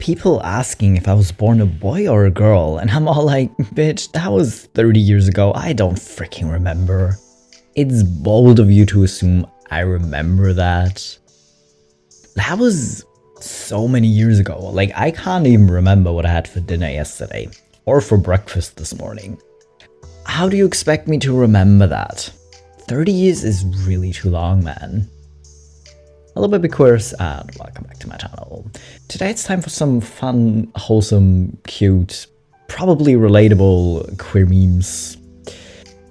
people asking if I was born a boy or a girl, and I'm all like, bitch, that was 30 years ago, I don't freaking remember. It's bold of you to assume I remember that. That was so many years ago. Like, I can't even remember what I had for dinner yesterday, or for breakfast this morning. How do you expect me to remember that? 30 years is really too long, man. Hello BabyQueers and welcome back to my channel. Today it's time for some fun, wholesome, cute, probably relatable queer memes.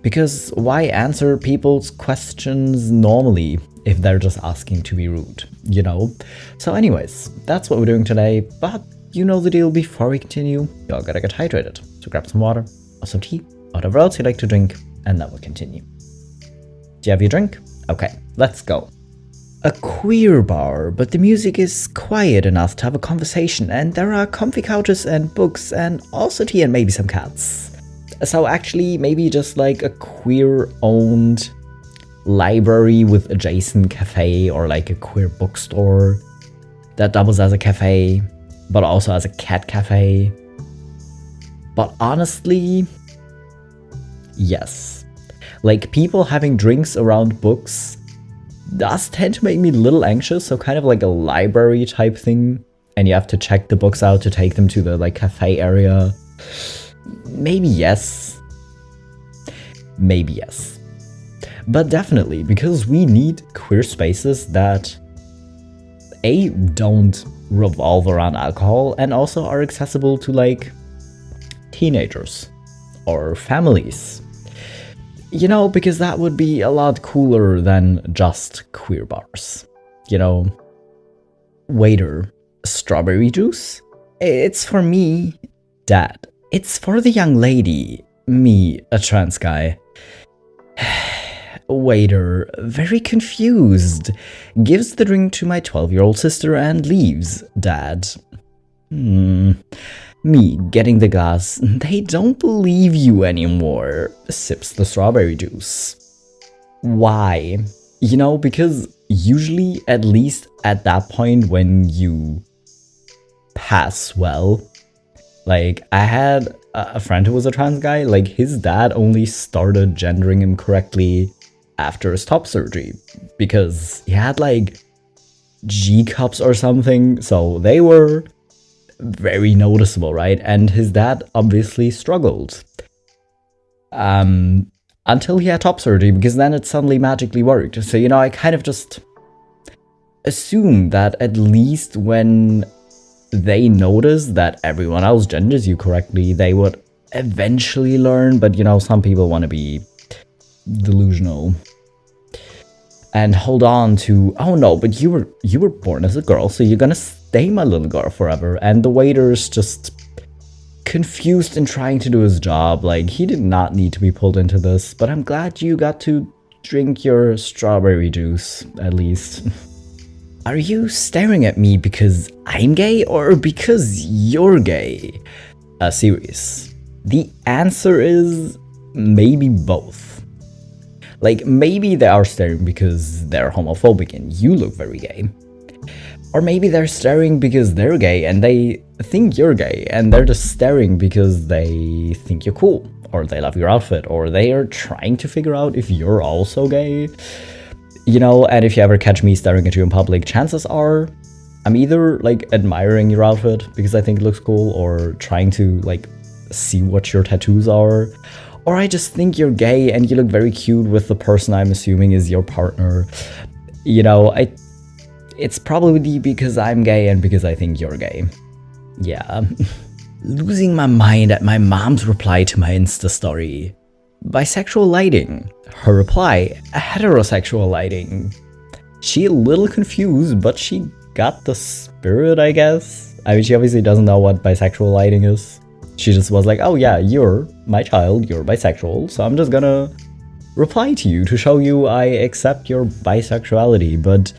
Because why answer people's questions normally if they're just asking to be rude, you know? So anyways, that's what we're doing today, but you know the deal. Before we continue, y'all gotta get hydrated. So grab some water, or some tea, whatever else you like to drink, and then we'll continue. Do you have your drink? Okay, let's go. A queer bar, but the music is quiet enough to have a conversation, and there are comfy couches and books and also tea and maybe some cats. So actually maybe just like a queer-owned library with adjacent cafe, or like a queer bookstore that doubles as a cafe, but also as a cat cafe. But honestly, yes. Like, people having drinks around books does tend to make me a little anxious, so kind of like a library type thing, and you have to check the books out to take them to the like cafe area. Maybe yes. Maybe yes. But definitely, because we need queer spaces that A, don't revolve around alcohol, and also are accessible to like teenagers or families. You know, because that would be a lot cooler than just queer bars. You know, waiter, strawberry juice? It's for me, Dad. It's for the young lady, me, a trans guy. Waiter, very confused, gives the drink to my 12-year-old sister and leaves. Dad. Me, getting the glass. They don't believe you anymore. Sips the strawberry juice. Why? You know, because usually, at least at that point when you pass well, like, I had a friend who was a trans guy, like, his dad only started gendering him correctly after his top surgery, because he had, like, G-cups or something, so they were very noticeable, right? And his dad obviously struggled until he had top surgery, because then it suddenly magically worked. So, you know, I kind of just assume that at least when they notice that everyone else genders you correctly, they would eventually learn. But, you know, some people want to be delusional and hold on to, oh no, but you were born as a girl, so you're gonna stay my little girl forever. And the waiter's just confused and trying to do his job. Like, he did not need to be pulled into this, but I'm glad you got to drink your strawberry juice, at least. Are you staring at me because I'm gay or because you're gay? Serious. The answer is maybe both. Like, maybe they are staring because they're homophobic and you look very gay. Or maybe they're staring because they're gay and they think you're gay, and they're just staring because they think you're cool, or they love your outfit, or they are trying to figure out if you're also gay. You know, and if you ever catch me staring at you in public, chances are I'm either like admiring your outfit because I think it looks cool, or trying to like see what your tattoos are, or I just think you're gay and you look very cute with the person I'm assuming is your partner. You know, it's probably because I'm gay and because I think you're gay. Yeah. Losing my mind at my mom's reply to my Insta story. Bisexual lighting. Her reply, heterosexual lighting. She a little confused, but she got the spirit, I guess. I mean, she obviously doesn't know what bisexual lighting is. She just was like, oh yeah, you're my child, you're bisexual, so I'm just gonna reply to you to show you I accept your bisexuality. But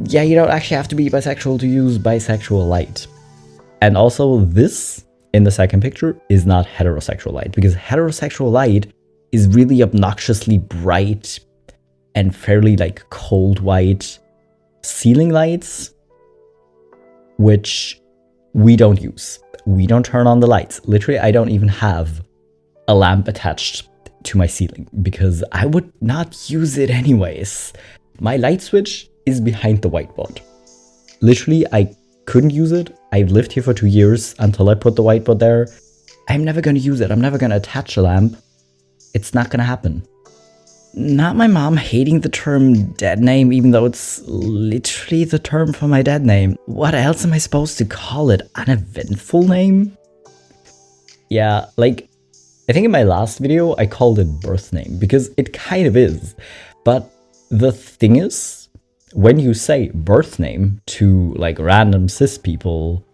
yeah, you don't actually have to be bisexual to use bisexual light. And also, this in the second picture is not heterosexual light, because heterosexual light is really obnoxiously bright and fairly like cold white ceiling lights, which we don't use. We don't turn on the lights. Literally, I don't even have a lamp attached to my ceiling because I would not use it anyways. My light switch is behind the whiteboard. Literally, I couldn't use it. I've lived here for 2 years until I put the whiteboard there. I'm never gonna use it. I'm never gonna attach a lamp. It's not gonna happen. Not my mom hating the term dead name, even though it's literally the term for my dead name. What else am I supposed to call it? Uneventful name? Yeah, like, I think in my last video I called it birth name, because it kind of is. But the thing is, when you say birth name to like random cis people,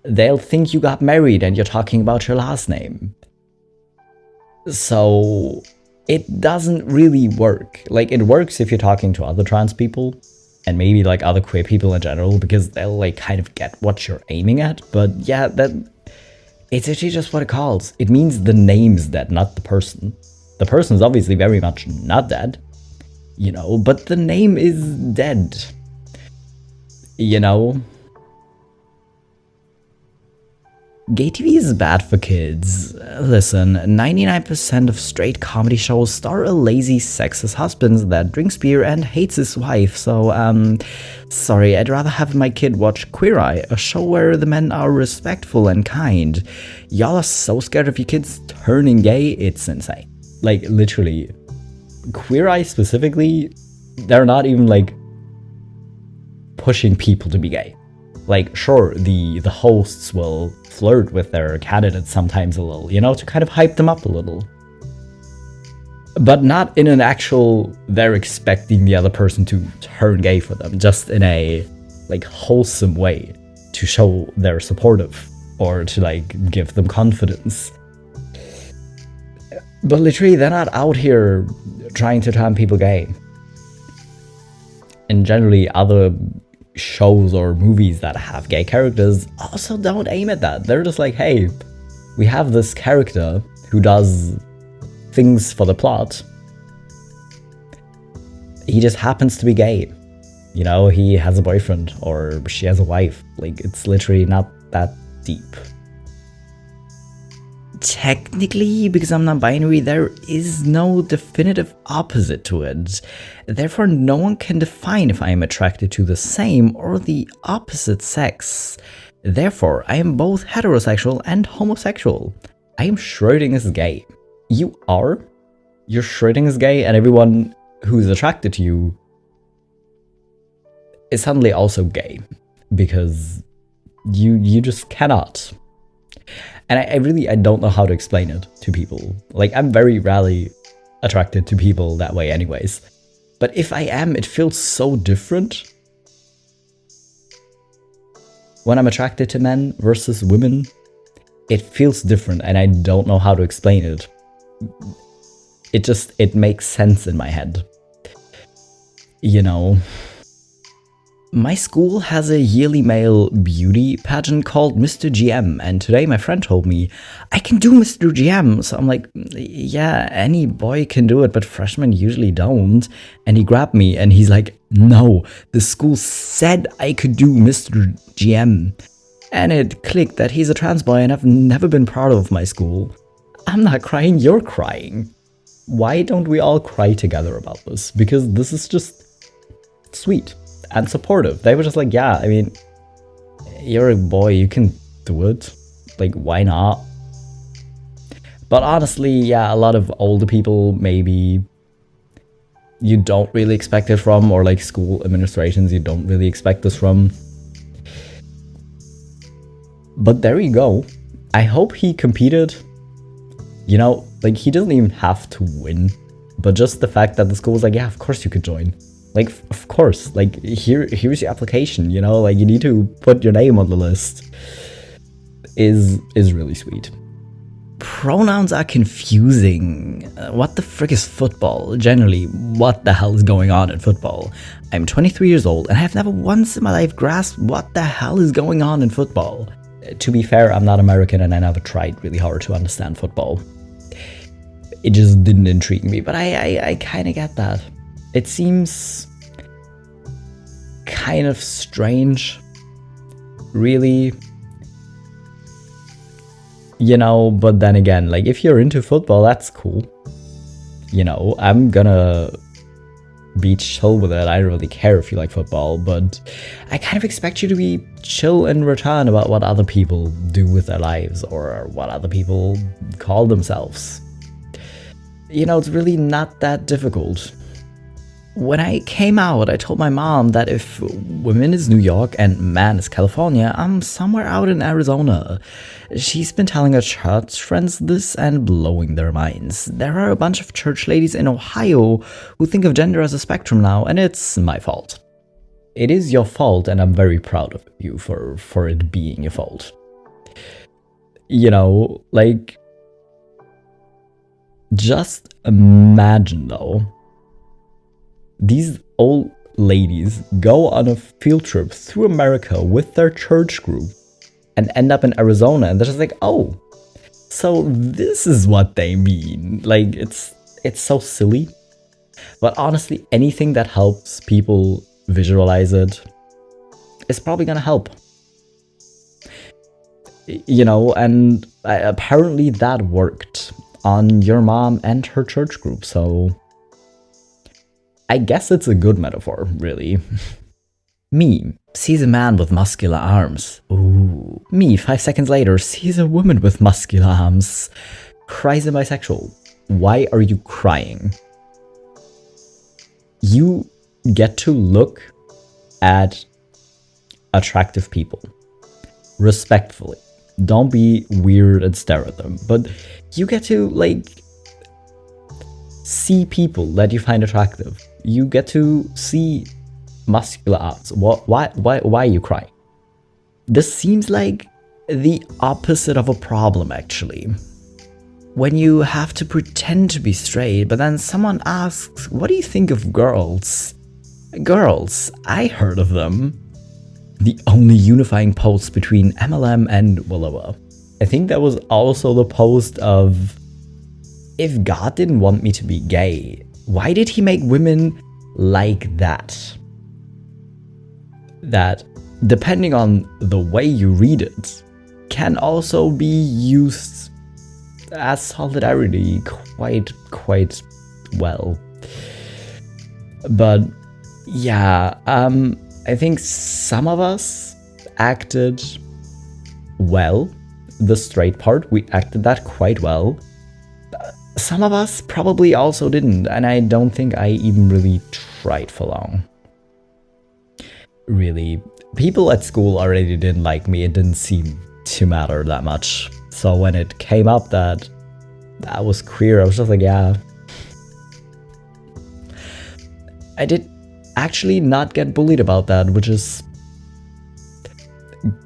they'll think you got married and you're talking about your last name. So it doesn't really work. Like, it works if you're talking to other trans people and maybe like other queer people in general, because they'll like kind of get what you're aiming at. But yeah, it's actually just what it calls. It means the name's dead, not the person. The person's obviously very much not dead, you know, but the name is dead, you know? Gay TV is bad for kids. Listen, 99% of straight comedy shows star a lazy, sexist husband that drinks beer and hates his wife, so, sorry, I'd rather have my kid watch Queer Eye, a show where the men are respectful and kind. Y'all are so scared of your kids turning gay, it's insane. Like, literally. Queer Eye specifically, they're not even, like, pushing people to be gay. Like, sure, the hosts will flirt with their candidates sometimes a little, you know, to kind of hype them up a little. But not in an actual, they're expecting the other person to turn gay for them, just in a, like, wholesome way to show they're supportive or to, like, give them confidence. But literally, they're not out here trying to turn people gay. And generally, other shows or movies that have gay characters also don't aim at that. They're just like, hey, we have this character who does things for the plot. He just happens to be gay. You know, he has a boyfriend or she has a wife. Like, it's literally not that deep. Technically, because I'm not binary, there is no definitive opposite to it. Therefore, no one can define if I am attracted to the same or the opposite sex. Therefore, I am both heterosexual and homosexual. I am Schrodinger's gay. You are? You're Schrodinger's gay, and everyone who's attracted to you is suddenly also gay. Because you just cannot. And I don't know how to explain it to people. Like, I'm very rarely attracted to people that way anyways. But if I am, it feels so different when I'm attracted to men versus women. It feels different, and I don't know how to explain it. It makes sense in my head. You know? My school has a yearly male beauty pageant called Mr. GM, and today my friend told me, I can do Mr. GM. So I'm like, yeah, any boy can do it, but freshmen usually don't. And he grabbed me and he's like, no, the school said I could do Mr. GM. And it clicked that he's a trans boy and I've never been proud of my school. I'm not crying, you're crying. Why don't we all cry together about this? Because this is just sweet and supportive. They were just like, yeah, I mean, you're a boy, you can do it. Like, why not? But honestly, yeah, a lot of older people, maybe you don't really expect it from, or like school administrations, you don't really expect this from. But there you go. I hope he competed. You know, like, he doesn't even have to win. But just the fact that the school was like, yeah, of course you could join. Like, of course, like, here's your application, you know, like, you need to put your name on the list, is really sweet. Pronouns are confusing. What the frick is football? Generally, what the hell is going on in football? I'm 23 years old, and I have never once in my life grasped what the hell is going on in football. To be fair, I'm not American, and I never tried really hard to understand football. It just didn't intrigue me, but I kind of get that. It seems kind of strange, really, You know, but then again, like, if you're into football, that's cool. You know, I'm gonna be chill with it. I don't really care if you like football, but I kind of expect you to be chill in return about what other people do with their lives or what other people call themselves. You know, it's really not that difficult. When I came out, I told my mom that if women is New York and man is California, I'm somewhere out in Arizona. She's been telling her church friends this and blowing their minds. There are a bunch of church ladies in Ohio who think of gender as a spectrum now, and it's my fault. It is your fault, and I'm very proud of you for it being your fault. You know, like, just imagine though, these old ladies go on a field trip through America with their church group and end up in Arizona, and they're just like, oh, so this is what they mean. Like, it's so silly. But honestly, anything that helps people visualize it is probably gonna help. You know, and apparently that worked on your mom and her church group, so I guess it's a good metaphor, really. Me sees a man with muscular arms. Ooh. Me, 5 seconds later, sees a woman with muscular arms. Cries I'm bisexual. Why are you crying? You get to look at attractive people respectfully. Don't be weird and stare at them, but you get to, like, see people that you find attractive. You get to see muscular arms. Why are you crying? This seems like the opposite of a problem, actually. When you have to pretend to be straight, but then someone asks, what do you think of girls? Girls, I heard of them. The only unifying post between MLM and Willowa. I think that was also the post of, if God didn't want me to be gay, why did he make women like that? That, depending on the way you read it, can also be used as solidarity quite well. But yeah, I think some of us acted well. The straight part, we acted that quite well. Some of us probably also didn't, and I don't think I even really tried for long. Really, people at school already didn't like me. It didn't seem to matter that much. So when it came up that I was queer, I was just like, yeah. I did actually not get bullied about that, which is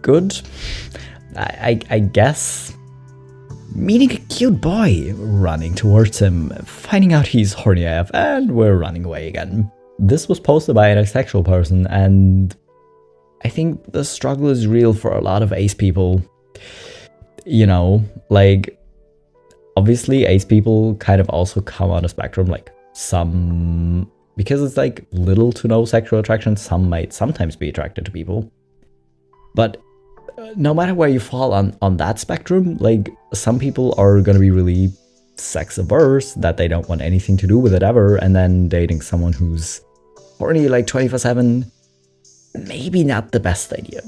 good, I guess. Meeting a cute boy, running towards him, finding out he's horny AF, and we're running away again. This was posted by an asexual person, and I think the struggle is real for a lot of ace people. You know, like, obviously ace people kind of also come on a spectrum, like some, because it's like little to no sexual attraction, some might sometimes be attracted to people. But no matter where you fall on that spectrum, like, some people are gonna be really sex averse, that they don't want anything to do with it ever, and then dating someone who's horny like 24/7, maybe not the best idea.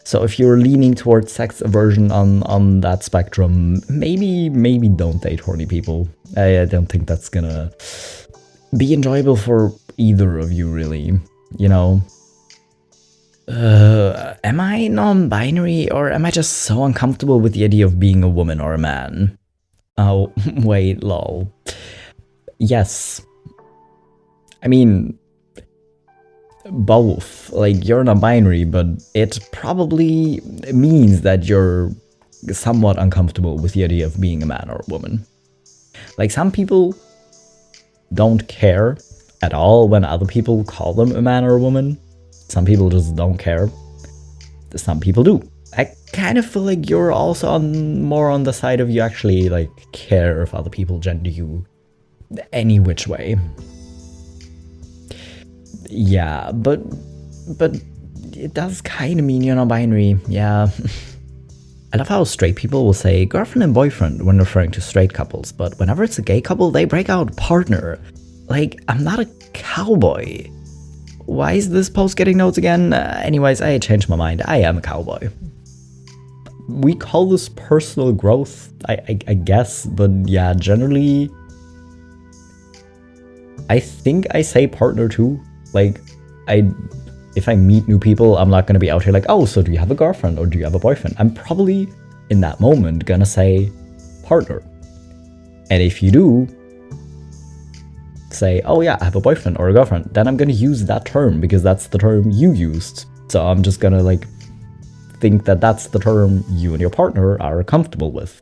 So if you're leaning towards sex aversion on that spectrum, maybe don't date horny people. I don't think that's gonna be enjoyable for either of you, really, you know. Am I non-binary, or am I just so uncomfortable with the idea of being a woman or a man? Oh, wait, lol. Yes. I mean, both. Like, you're non-binary, but it probably means that you're somewhat uncomfortable with the idea of being a man or a woman. Like, some people don't care at all when other people call them a man or a woman. Some people just don't care. Some people do. I kind of feel like you're also more on the side of you actually, like, care if other people gender you any which way. Yeah, but it does kind of mean you're non-binary, yeah. I love how straight people will say girlfriend and boyfriend when referring to straight couples, but whenever it's a gay couple, they break out partner. Like, I'm not a cowboy. Why is this post getting notes again? Anyways, I changed my mind. I am a cowboy. We call this personal growth, I guess, but yeah, generally, I think I say partner too. Like, if I meet new people, I'm not gonna be out here like, oh, so do you have a girlfriend or do you have a boyfriend? I'm probably, in that moment, gonna say partner. And if you do say, oh yeah, I have a boyfriend or a girlfriend, then I'm gonna use that term because that's the term you used. So I'm just gonna like think that that's the term you and your partner are comfortable with.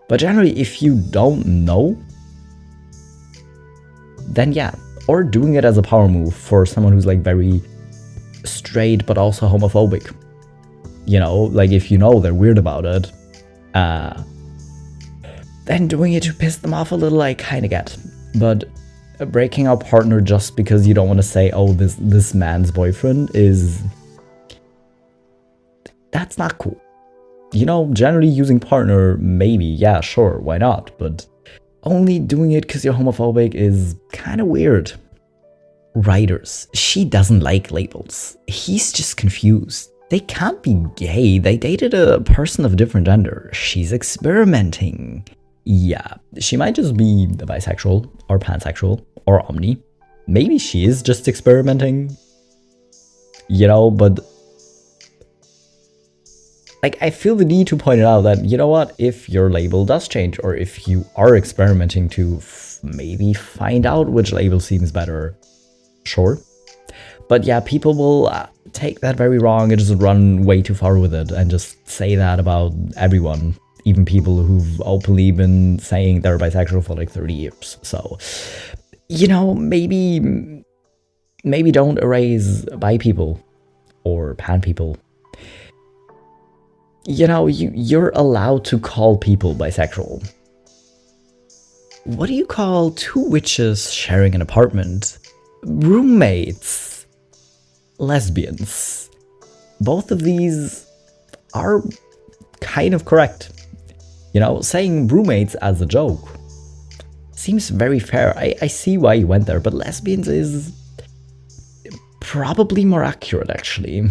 But generally, if you don't know, then yeah, or doing it as a power move for someone who's like very straight but also homophobic. You know, like if you know they're weird about it, then doing it to piss them off a little, I kind of get. But breaking up partner just because you don't want to say, oh, this man's boyfriend is... That's not cool. You know, generally using partner, maybe, yeah, sure, why not? But only doing it because you're homophobic is kind of weird. Writers. She doesn't like labels. He's just confused. They can't be gay. They dated a person of different gender. She's experimenting. Yeah, she might just be bisexual or pansexual or omni. Maybe she is just experimenting. You know, but like, I feel the need to point it out that, you know what, if your label does change, or if you are experimenting to maybe find out which label seems better, sure. But yeah, people will take that very wrong and just run way too far with it and just say that about everyone, even people who've openly been saying they're bisexual for like 30 years. So, you know, maybe don't erase bi people or pan people. You know, you're allowed to call people bisexual. What do you call two witches sharing an apartment? Roommates. Lesbians. Both of these are kind of correct. You know, saying roommates as a joke seems very fair. I see why you went there, but lesbians is probably more accurate, actually.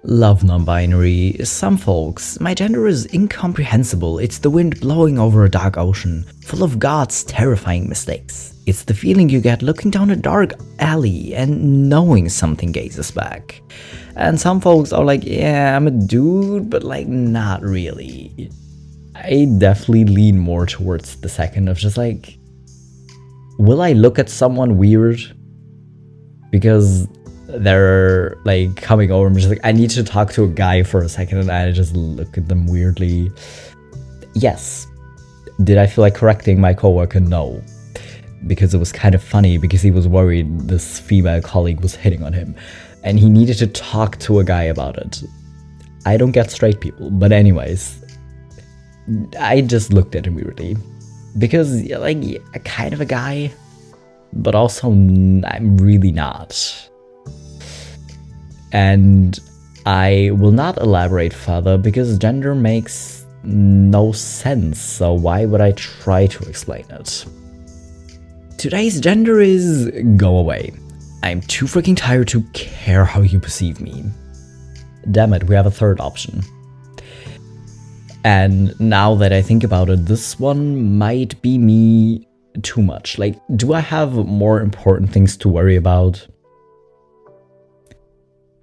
Love non-binary. Some folks, my gender is incomprehensible. It's the wind blowing over a dark ocean, full of God's terrifying mistakes. It's the feeling you get looking down a dark alley and knowing something gazes back. And some folks are like, yeah, I'm a dude, but like, not really. I definitely lean more towards the second of just like, will I look at someone weird because they're like coming over and just like, I need to talk to a guy for a second, and I just look at them weirdly? Yes. Did I feel like correcting my coworker? No. Because it was kind of funny because he was worried this female colleague was hitting on him and he needed to talk to a guy about it. I don't get straight people, but anyways, I just looked at him weirdly because like, kind of a guy, but also I'm really not. And I will not elaborate further because gender makes no sense, so why would I try to explain it? Today's gender is go away. I'm too freaking tired to care how you perceive me. Damn it, we have a third option. And now that I think about it, this one might be me too much. Like, do I have more important things to worry about?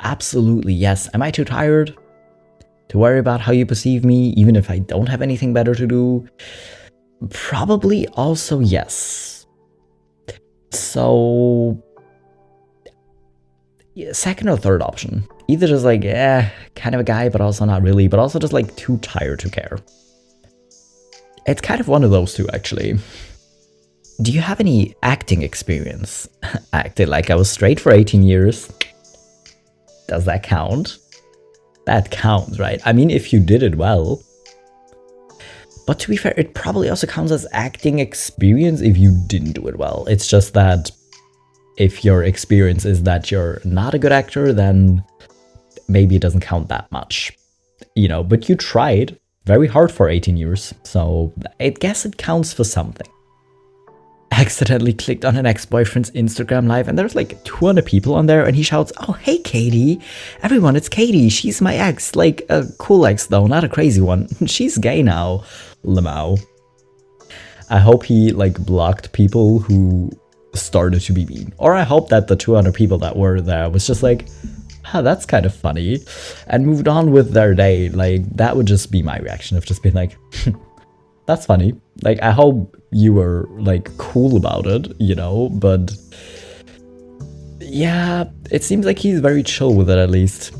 Absolutely, yes. Am I too tired to worry about how you perceive me, even if I don't have anything better to do? Probably also yes. So, yeah, second or third option. Either just like, kind of a guy, but also not really, but also just like too tired to care. It's kind of one of those two, actually. Do you have any acting experience? Acted like I was straight for 18 years. Does that count? That counts, right? I mean, if you did it well. But to be fair, it probably also counts as acting experience if you didn't do it well. It's just that if your experience is that you're not a good actor, then maybe it doesn't count that much. You know, but you tried very hard for 18 years, so I guess it counts for something. Accidentally clicked on an ex-boyfriend's Instagram live and there's like 200 people on there and he shouts, "Oh, hey Katie, everyone, it's Katie, she's my ex, like a cool ex though, not a crazy one, she's gay now, lamau." I hope he like blocked people who started to be mean, or I hope that the 200 people that were there was just like, that's kind of funny, and moved on with their day. Like, that would just be my reaction, of just being like, that's funny. Like, I hope you were, like, cool about it, you know, but yeah, it seems like he's very chill with it, at least.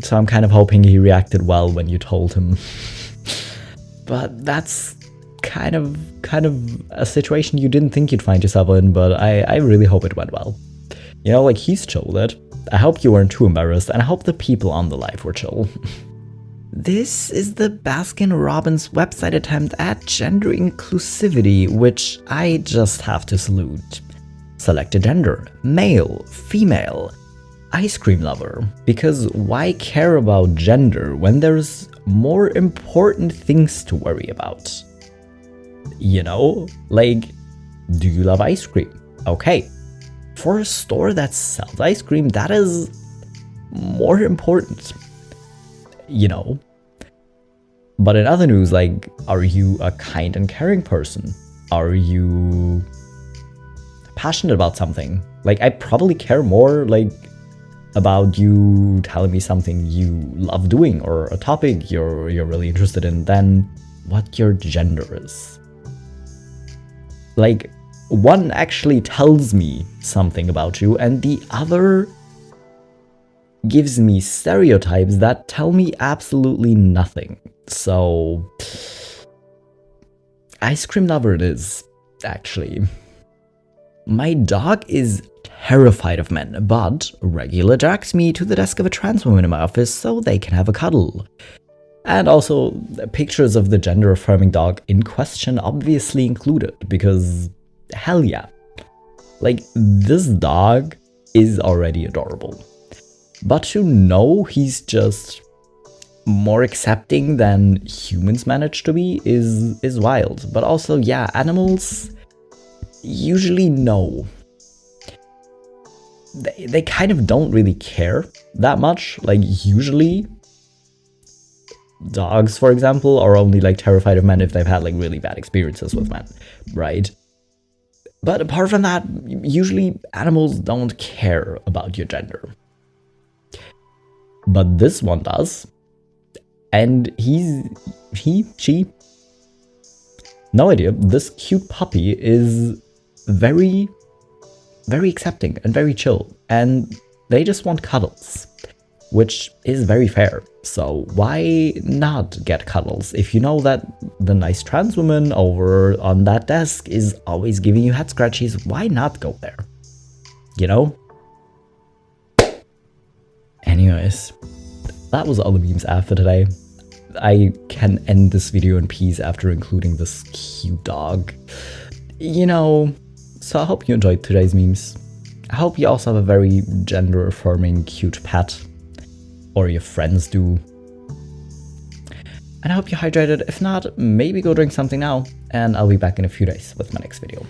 So I'm kind of hoping he reacted well when you told him. But that's kind of a situation you didn't think you'd find yourself in, but I really hope it went well. You know, like, he's chill with it. I hope you weren't too embarrassed, and I hope the people on the live were chill. This is the Baskin-Robbins website attempt at gender inclusivity, which I just have to salute. Select a gender, male, female, ice cream lover, because why care about gender when there's more important things to worry about? You know, like, do you love ice cream? Okay. For a store that sells ice cream, that is more important, you know. But in other news, like, are you a kind and caring person? Are you passionate about something? Like, I probably care more, like, about you telling me something you love doing or a topic you're really interested in than what your gender is. Like, one actually tells me something about you, and the other gives me stereotypes that tell me absolutely nothing. So, ice cream lover it is, actually. My dog is terrified of men, but regular drags me to the desk of a trans woman in my office so they can have a cuddle. And also, pictures of the gender-affirming dog in question obviously included, because hell yeah. Like, this dog is already adorable. But to know he's just more accepting than humans manage to be is wild. But also, yeah, animals usually know. They kind of don't really care that much. Like, usually dogs, for example, are only like terrified of men if they've had like really bad experiences with men, right? But apart from that, usually animals don't care about your gender. But this one does. And she, no idea, this cute puppy is very, very accepting and very chill. And they just want cuddles, which is very fair. So why not get cuddles if you know that the nice trans woman over on that desk is always giving you head scratchies? Why not go there? You know? Anyways, that was all the memes I have for today. I can end this video in peace after including this cute dog. You know, so I hope you enjoyed today's memes. I hope you also have a very gender-affirming cute pet. Or your friends do. And I hope you're hydrated. If not, maybe go drink something now. And I'll be back in a few days with my next video.